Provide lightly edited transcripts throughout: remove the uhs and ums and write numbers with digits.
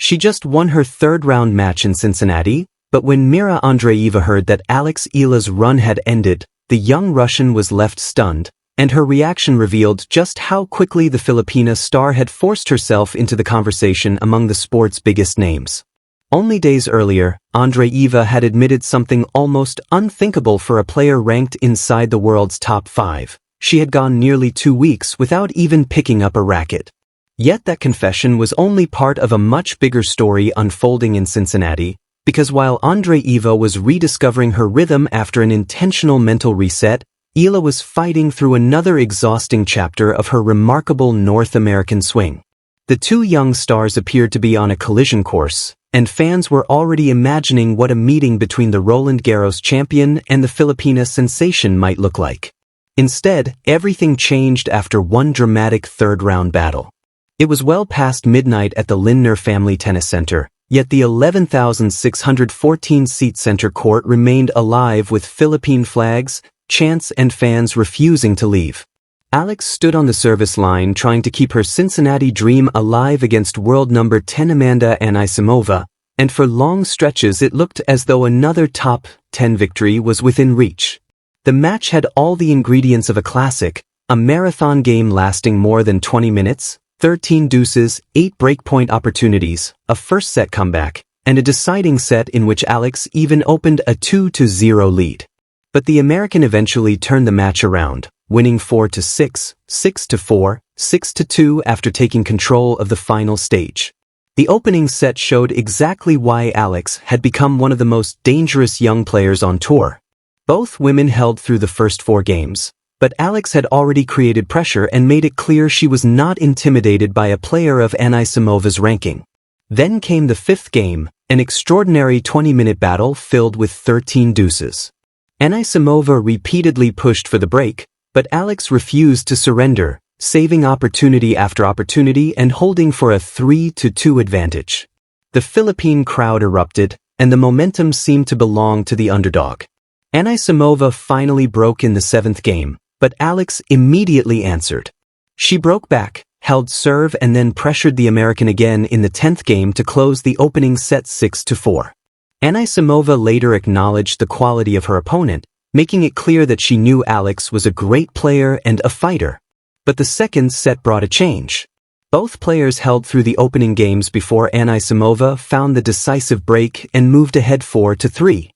She just won her third-round match in Cincinnati, but when Mirra Andreeva heard that Alex Eala's run had ended, the young Russian was left stunned, and her reaction revealed just how quickly the Filipina star had forced herself into the conversation among the sport's biggest names. Only days earlier, Andreeva had admitted something almost unthinkable for a player ranked inside the world's top 5. She had gone nearly 2 weeks without even picking up a racket. Yet that confession was only part of a much bigger story unfolding in Cincinnati, because while Andreeva was rediscovering her rhythm after an intentional mental reset, Eala was fighting through another exhausting chapter of her remarkable North American swing. The two young stars appeared to be on a collision course, and fans were already imagining what a meeting between the Roland Garros champion and the Filipina sensation might look like. Instead, everything changed after one dramatic third-round battle. It was well past midnight at the Lindner Family Tennis Center, yet the 11,614-seat center court remained alive with Philippine flags, chants and fans refusing to leave. Alex stood on the service line trying to keep her Cincinnati dream alive against world number 10 Amanda Anisimova, and for long stretches it looked as though another top 10 victory was within reach. The match had all the ingredients of a classic, a marathon game lasting more than 20 minutes, 13 deuces, 8 breakpoint opportunities, a first-set comeback, and a deciding set in which Alex even opened a 2-0 lead. But the American eventually turned the match around, winning 4-6, 6-4, 6-2 after taking control of the final stage. The opening set showed exactly why Alex had become one of the most dangerous young players on tour. Both women held through the first 4 games, but Alex had already created pressure and made it clear she was not intimidated by a player of Anisimova's ranking. Then came the 5th game, an extraordinary 20-minute battle filled with 13 deuces. Anisimova repeatedly pushed for the break, but Alex refused to surrender, saving opportunity after opportunity and holding for a 3-2 advantage. The Philippine crowd erupted, and the momentum seemed to belong to the underdog. Anisimova finally broke in the 7th game, but Alex immediately answered. She broke back, held serve and then pressured the American again in the 10th game to close the opening set 6-4. Anisimova later acknowledged the quality of her opponent, making it clear that she knew Alex was a great player and a fighter. But the second set brought a change. Both players held through the opening games before Anisimova found the decisive break and moved ahead 4-3.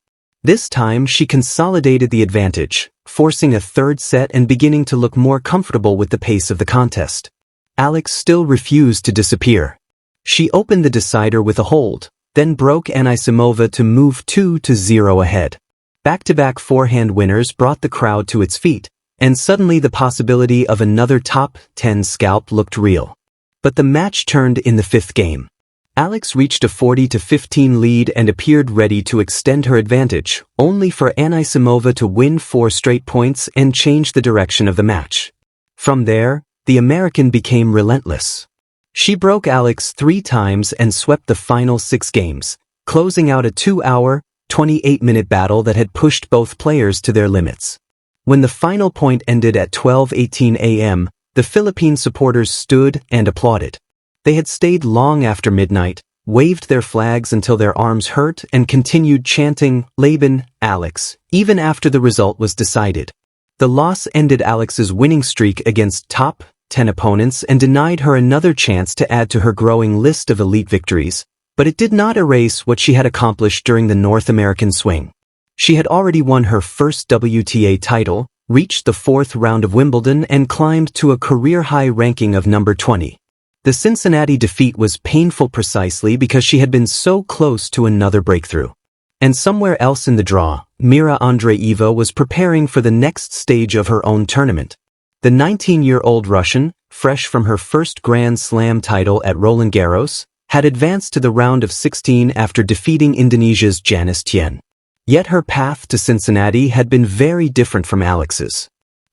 This time she consolidated the advantage, forcing a third set and beginning to look more comfortable with the pace of the contest. Alex still refused to disappear. She opened the decider with a hold, then broke Anisimova to move 2-0 ahead. Back-to-back forehand winners brought the crowd to its feet, and suddenly the possibility of another top 10 scalp looked real. But the match turned in the 5th game. Alex reached a 40-15 lead and appeared ready to extend her advantage, only for Anisimova to win 4 straight points and change the direction of the match. From there, the American became relentless. She broke Alex 3 times and swept the final 6 games, closing out a 2-hour, 28-minute battle that had pushed both players to their limits. When the final point ended at 12:18 a.m., the Philippine supporters stood and applauded. They had stayed long after midnight, waved their flags until their arms hurt and continued chanting, "Laban, Alex," even after the result was decided. The loss ended Alex's winning streak against top 10 opponents and denied her another chance to add to her growing list of elite victories, but it did not erase what she had accomplished during the North American swing. She had already won her first WTA title, reached the 4th round of Wimbledon and climbed to a career-high ranking of number 20. The Cincinnati defeat was painful precisely because she had been so close to another breakthrough. And somewhere else in the draw, Mirra Andreeva was preparing for the next stage of her own tournament. The 19-year-old Russian, fresh from her first Grand Slam title at Roland Garros, had advanced to the round of 16 after defeating Indonesia's Janice Tien. Yet her path to Cincinnati had been very different from Alex's.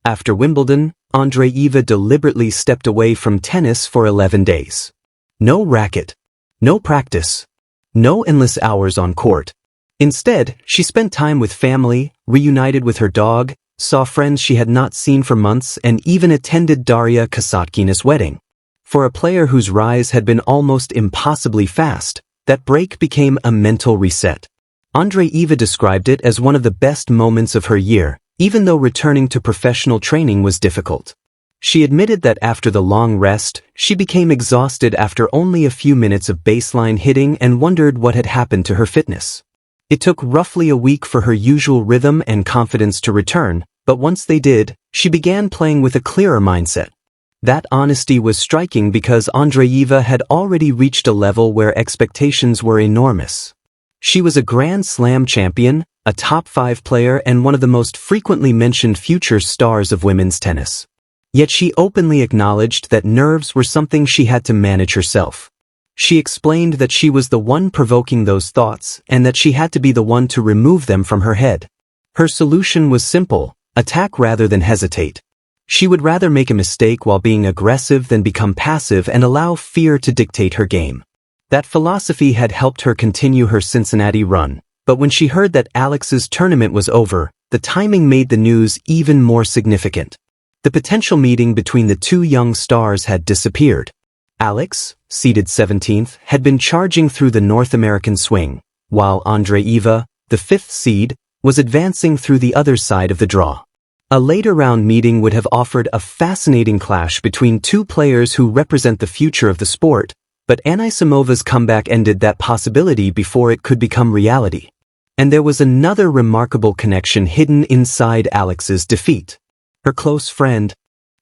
After Wimbledon, Andreeva deliberately stepped away from tennis for 11 days. No racket. No practice. No endless hours on court. Instead, she spent time with family, reunited with her dog, saw friends she had not seen for months and even attended Daria Kasatkina's wedding. For a player whose rise had been almost impossibly fast, that break became a mental reset. Andreeva described it as one of the best moments of her year, even though returning to professional training was difficult. She admitted that after the long rest, she became exhausted after only a few minutes of baseline hitting and wondered what had happened to her fitness. It took roughly a week for her usual rhythm and confidence to return, but once they did, she began playing with a clearer mindset. That honesty was striking because Andreeva had already reached a level where expectations were enormous. She was a Grand Slam champion, a top 5 player and one of the most frequently mentioned future stars of women's tennis. Yet she openly acknowledged that nerves were something she had to manage herself. She explained that she was the one provoking those thoughts and that she had to be the one to remove them from her head. Her solution was simple: attack rather than hesitate. She would rather make a mistake while being aggressive than become passive and allow fear to dictate her game. That philosophy had helped her continue her Cincinnati run, but when she heard that Alex's tournament was over, the timing made the news even more significant. The potential meeting between the two young stars had disappeared. Alex, seeded 17th, had been charging through the North American swing, while Andreeva, the 5th seed, was advancing through the other side of the draw. A later round meeting would have offered a fascinating clash between two players who represent the future of the sport, but Anisimovan's comeback ended that possibility before it could become reality. And there was another remarkable connection hidden inside Alex's defeat. Her close friend,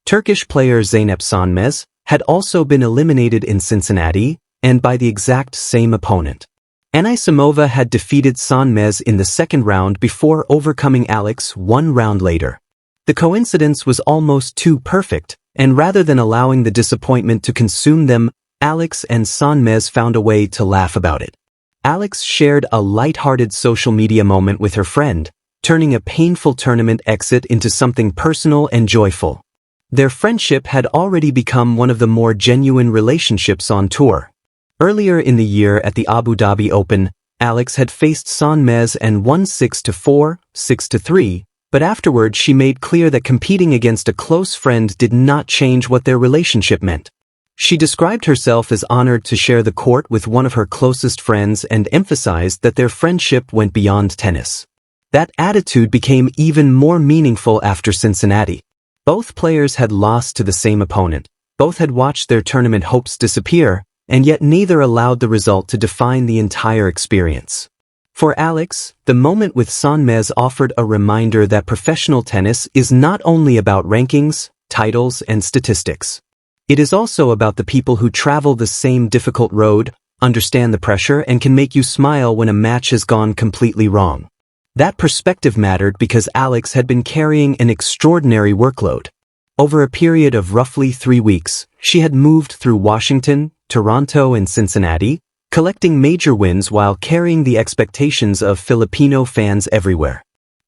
Turkish player Zeynep Sönmez, had also been eliminated in Cincinnati, and by the exact same opponent. Anisimova had defeated Sönmez in the second round before overcoming Alex one round later. The coincidence was almost too perfect, and rather than allowing the disappointment to consume them, Alex and Sönmez found a way to laugh about it. Alex shared a light-hearted social media moment with her friend, turning a painful tournament exit into something personal and joyful. Their friendship had already become one of the more genuine relationships on tour. Earlier in the year at the Abu Dhabi Open, Alex had faced Sönmez and won 6-4, 6-3, but afterward she made clear that competing against a close friend did not change what their relationship meant. She described herself as honored to share the court with one of her closest friends and emphasized that their friendship went beyond tennis. That attitude became even more meaningful after Cincinnati. Both players had lost to the same opponent, both had watched their tournament hopes disappear, and yet neither allowed the result to define the entire experience. For Alex, the moment with Sönmez offered a reminder that professional tennis is not only about rankings, titles, and statistics. It is also about the people who travel the same difficult road, understand the pressure, and can make you smile when a match has gone completely wrong. That perspective mattered because Alex had been carrying an extraordinary workload. Over a period of roughly 3 weeks, she had moved through Washington, Toronto, and Cincinnati, collecting major wins while carrying the expectations of Filipino fans everywhere.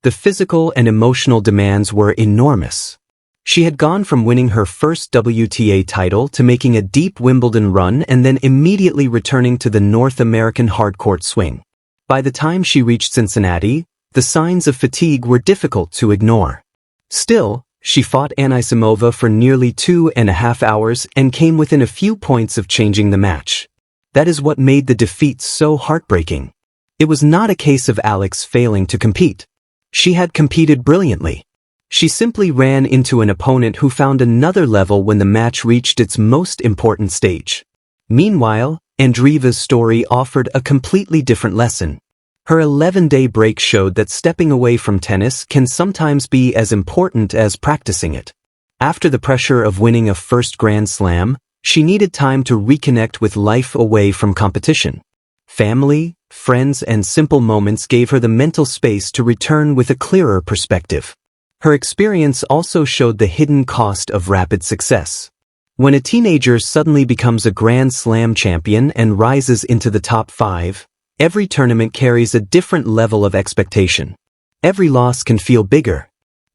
The physical and emotional demands were enormous. She had gone from winning her first WTA title to making a deep Wimbledon run and then immediately returning to the North American hardcourt swing. By the time she reached Cincinnati, the signs of fatigue were difficult to ignore. Still, she fought Anisimova for nearly 2.5 hours and came within a few points of changing the match. That is what made the defeat so heartbreaking. It was not a case of Alex failing to compete. She had competed brilliantly. She simply ran into an opponent who found another level when the match reached its most important stage. Meanwhile, Andreeva's story offered a completely different lesson. Her 11-day break showed that stepping away from tennis can sometimes be as important as practicing it. After the pressure of winning a first Grand Slam, she needed time to reconnect with life away from competition. Family, friends, and simple moments gave her the mental space to return with a clearer perspective. Her experience also showed the hidden cost of rapid success. When a teenager suddenly becomes a Grand Slam champion and rises into the top 5, every tournament carries a different level of expectation. Every loss can feel bigger.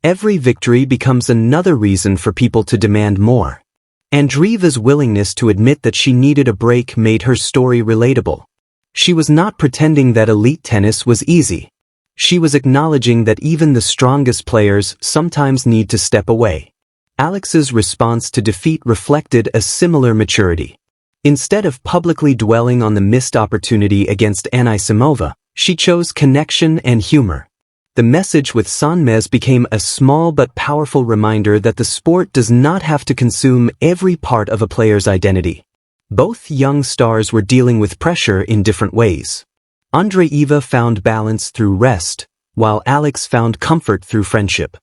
Every victory becomes another reason for people to demand more. Andreeva's willingness to admit that she needed a break made her story relatable. She was not pretending that elite tennis was easy. She was acknowledging that even the strongest players sometimes need to step away. Alex's response to defeat reflected a similar maturity. Instead of publicly dwelling on the missed opportunity against Anisimova, she chose connection and humor. The message with Sanmez became a small but powerful reminder that the sport does not have to consume every part of a player's identity. Both young stars were dealing with pressure in different ways. Andreeva found balance through rest, while Alex found comfort through friendship.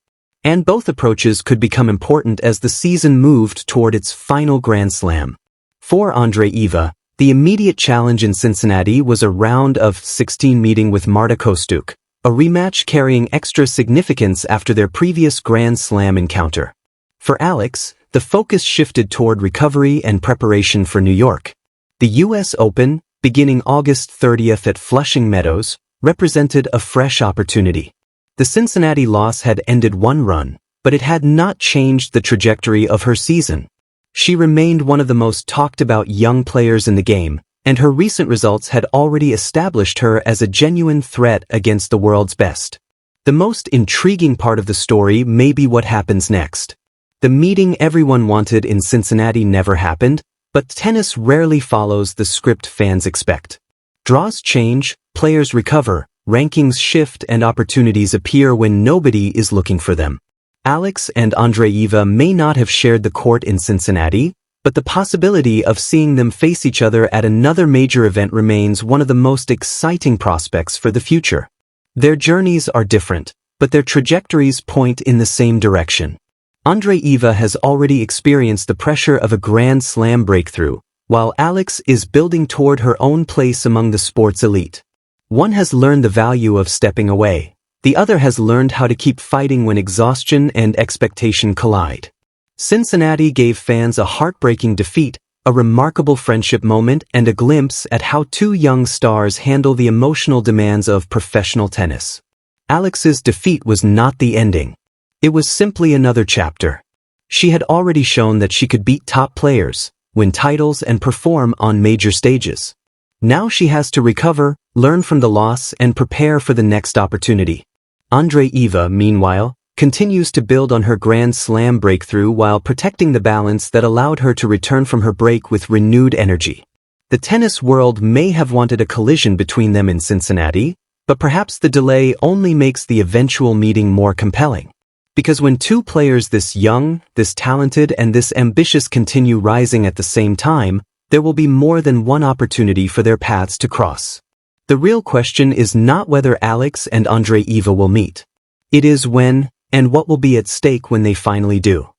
And both approaches could become important as the season moved toward its final Grand Slam. For Andreeva, the immediate challenge in Cincinnati was a round of 16 meeting with Marta Kostyuk, a rematch carrying extra significance after their previous Grand Slam encounter. For Alex, the focus shifted toward recovery and preparation for New York. The U.S. Open, beginning August 30th at Flushing Meadows, represented a fresh opportunity. The Cincinnati loss had ended one run, but it had not changed the trajectory of her season. She remained one of the most talked about young players in the game, and her recent results had already established her as a genuine threat against the world's best. The most intriguing part of the story may be what happens next. The meeting everyone wanted in Cincinnati never happened, but tennis rarely follows the script fans expect. Draws change, players recover, rankings shift, and opportunities appear when nobody is looking for them. Alex and Andreeva may not have shared the court in Cincinnati, but the possibility of seeing them face each other at another major event remains one of the most exciting prospects for the future. Their journeys are different, but their trajectories point in the same direction. Andreeva has already experienced the pressure of a Grand Slam breakthrough, while Alex is building toward her own place among the sport's elite. One has learned the value of stepping away. The other has learned how to keep fighting when exhaustion and expectation collide. Cincinnati gave fans a heartbreaking defeat, a remarkable friendship moment, and a glimpse at how two young stars handle the emotional demands of professional tennis. Alex's defeat was not the ending. It was simply another chapter. She had already shown that she could beat top players, win titles, and perform on major stages. Now she has to recover, learn from the loss, and prepare for the next opportunity. Andreeva, meanwhile, continues to build on her Grand Slam breakthrough while protecting the balance that allowed her to return from her break with renewed energy. The tennis world may have wanted a collision between them in Cincinnati, but perhaps the delay only makes the eventual meeting more compelling. Because when two players this young, this talented, and this ambitious continue rising at the same time, there will be more than one opportunity for their paths to cross. The real question is not whether Alex and Andreeva will meet. It is when, and what will be at stake when they finally do.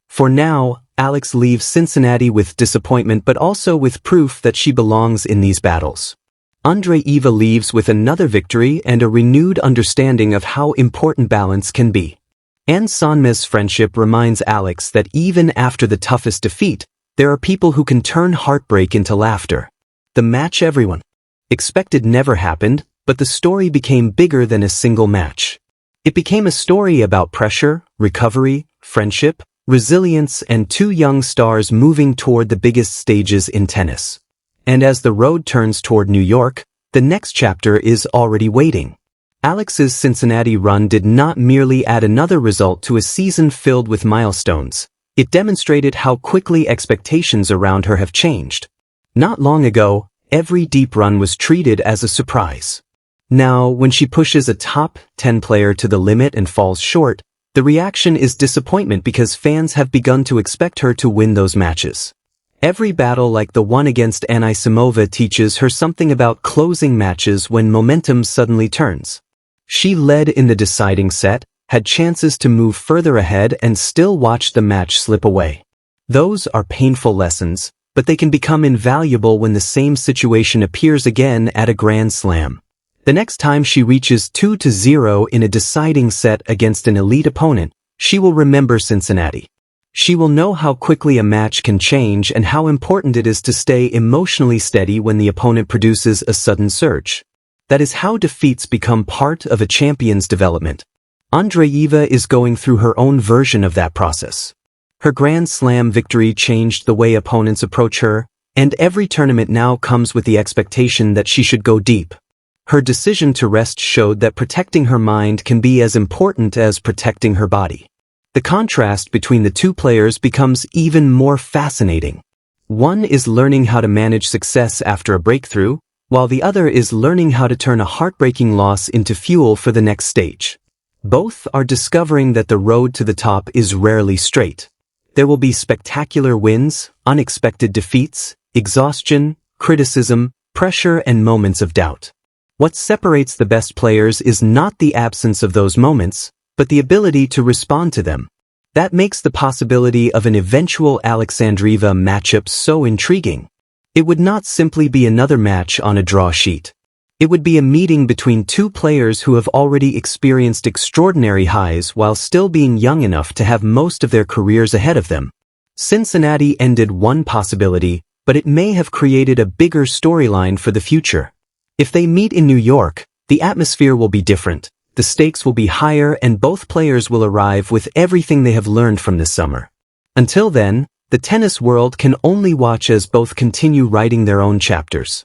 For now, Alex leaves Cincinnati with disappointment but also with proof that she belongs in these battles. Andreeva leaves with another victory and a renewed understanding of how important balance can be. And Sanmez's friendship reminds Alex that even after the toughest defeat, there are people who can turn heartbreak into laughter. The match everyone expected never happened, but the story became bigger than a single match. It became a story about pressure, recovery, friendship, resilience, and two young stars moving toward the biggest stages in tennis. And as the road turns toward New York, the next chapter is already waiting. Alex's Cincinnati run did not merely add another result to a season filled with milestones. It demonstrated how quickly expectations around her have changed. Not long ago, every deep run was treated as a surprise. Now, when she pushes a top 10 player to the limit and falls short, the reaction is disappointment because fans have begun to expect her to win those matches. Every battle like the one against Anisimova teaches her something about closing matches when momentum suddenly turns. She led in the deciding set, had chances to move further ahead, and still watched the match slip away. Those are painful lessons, but they can become invaluable when the same situation appears again at a Grand Slam. The next time she reaches 2-0 in a deciding set against an elite opponent, she will remember Cincinnati. She will know how quickly a match can change and how important it is to stay emotionally steady when the opponent produces a sudden surge. That is how defeats become part of a champion's development. Andreeva is going through her own version of that process. Her Grand Slam victory changed the way opponents approach her, and every tournament now comes with the expectation that she should go deep. Her decision to rest showed that protecting her mind can be as important as protecting her body. The contrast between the two players becomes even more fascinating. One is learning how to manage success after a breakthrough, while the other is learning how to turn a heartbreaking loss into fuel for the next stage. Both are discovering that the road to the top is rarely straight. There will be spectacular wins, unexpected defeats, exhaustion, criticism, pressure, and moments of doubt. What separates the best players is not the absence of those moments, but the ability to respond to them. That makes the possibility of an eventual Alex and Mirra matchup so intriguing. It would not simply be another match on a draw sheet. It would be a meeting between two players who have already experienced extraordinary highs while still being young enough to have most of their careers ahead of them. Cincinnati ended one possibility, but it may have created a bigger storyline for the future. If they meet in New York, the atmosphere will be different. The stakes will be higher and both players will arrive with everything they have learned from this summer. Until then, the tennis world can only watch as both continue writing their own chapters.